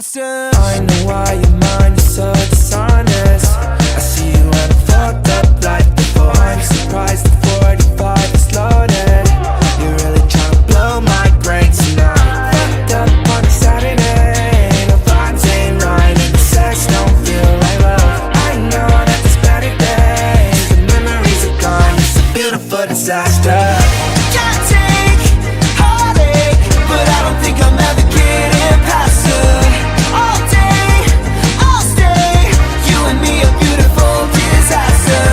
disaster. I know why your mind is so dishonest. I see you and I'm fucked up like before. I'm surprised the 45 is loaded. You're really trying to blow my brain tonight. Fucked up on a Saturday. The vibes ain't right and the sex don't feel like love. I know that there's better days. The memories are gone. It's a beautiful disaster. Can't take heartache, but I don't think I'm ever getting past her. All day, I'll stay. You and me, a beautiful disaster.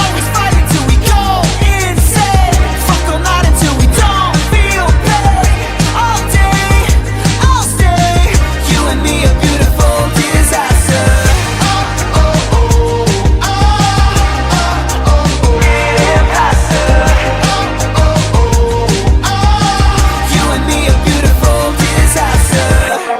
Always fighting till we go insane. Fuck all night until we don't feel pain. All day, I'll stay. You and me, a beautiful disaster. Oh, oh, oh, oh, oh, oh, oh. Getting past her. Oh, oh, oh, oh. You and me, a beautiful disaster.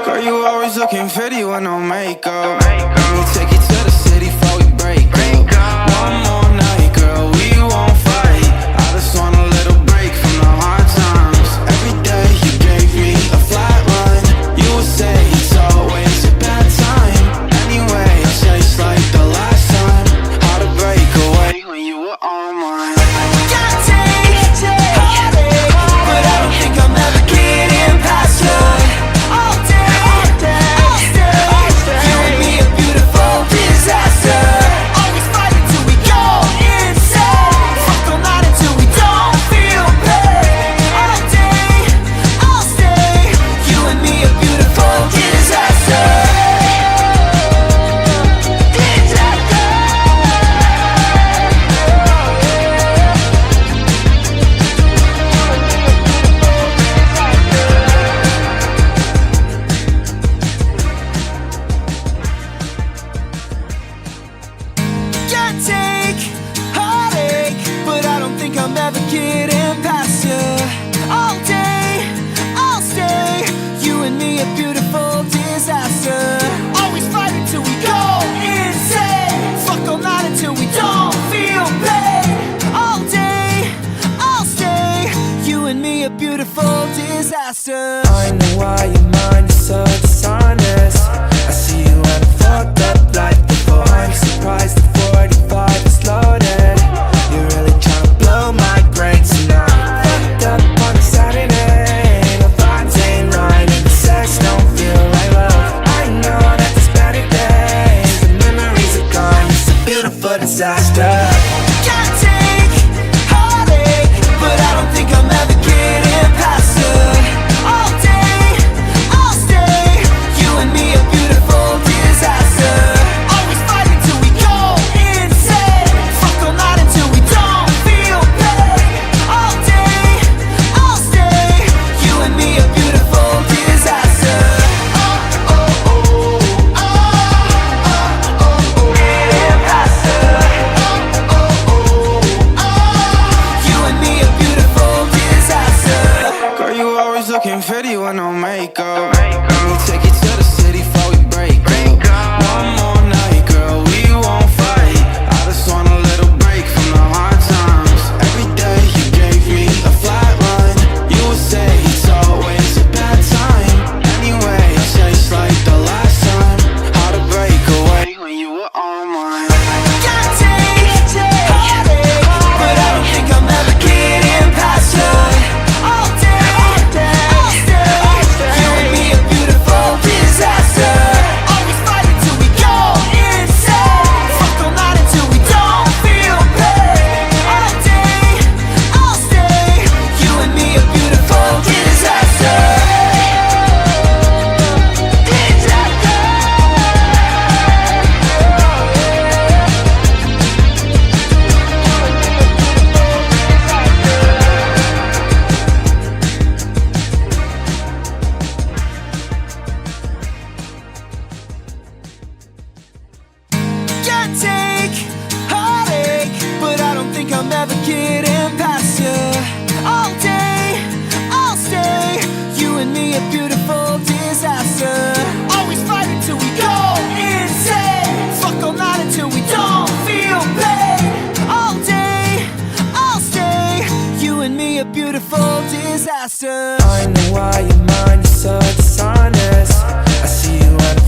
Girl, you always looking pretty with no makeup. Let me take you to the city before we break up. One more night, girl, we won't fight. I just want a little break from the hard times. Every day you gave me a flat run. You would say it's always a bad time. Anyway, I chase like the last time. Hard to break away when you were on mine. Can't take heartache, but I don't think I'm ever getting past her. All day, I'll stay. You and me, a beautiful disaster. Always fighting till we go insane. Fuck all night until we don't feel pain. All day, I'll stay. You and me, a beautiful disaster. Can't take heartache, but I don't think I'm ever getting past you. All day, I'll stay. You and me, a beautiful disaster. Always fighting till we go insane. Fuck all night until we don't feel pain. All day, I'll stay. You and me, a beautiful disaster. I know why your mind is so dishonest. I see you and I'm fucked up like before. I'm surprised the 45 is loaded. You're really trying to blow my brain tonight. Fucked up on a Saturday. The vibes ain't right and the sex don't feel like love. I know that there's better days. The memories are gone. It's a beautiful disaster. Can't take heartache, but I don't think I'm ever getting past her. All day, I'll stay. You and me, a beautiful disaster. Always fighting till we go insane. Fuck all night until we don't feel pain. All day, I'll stay. You and me, a beautiful disaster. Oh, oh, oh, oh, oh, oh, oh. Getting past her. Oh, oh, oh, oh. You and me, a beautiful disaster. Girl, you always looking pretty with no makeup. Let me take you to the city before we break up. One more night, girl, we won't fight. I just want a little break from the hard times. Every day you gave me a flat run. You would say it's always a bad time. Anyway, I chase like the last time. Hard to break away when you were on mine. Can't take heartache, but I don't think I'm ever getting past her. All day, I'll stay. You and me, a beautiful disaster. Always fighting till we go insane. Fuck all night until we don't feel pain. All day, I'll stay. You and me, a beautiful disaster. Can't take heartache, but I don't think I'm ever getting past you. All day, I'll stay. You and me, a beautiful disaster. Always fighting till we go insane. Fuck all night until we don't feel pain. All day, I'll stay. You and me, a beautiful disaster. I know why your mind is so dishonest. I see you and I'm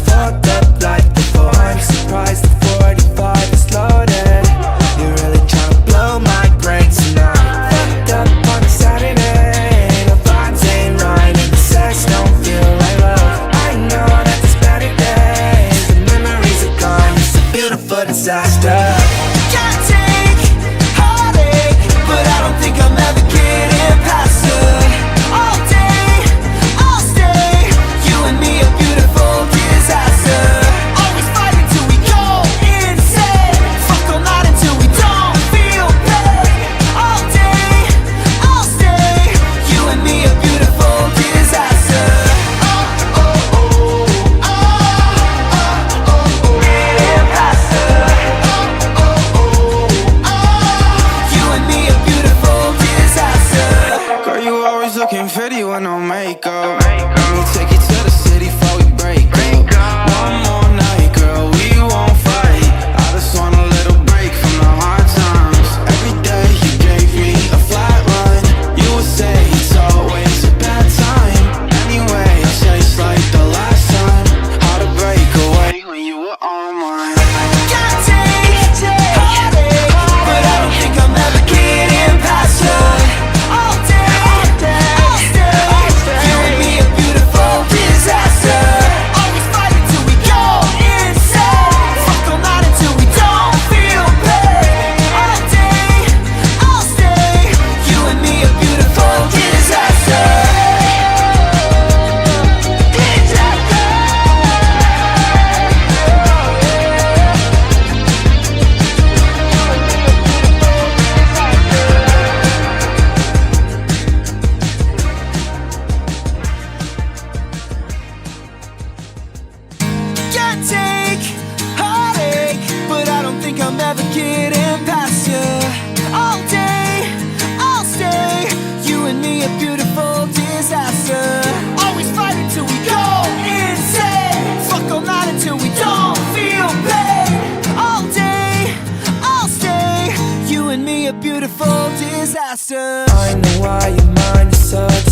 disaster. I know why your mind is so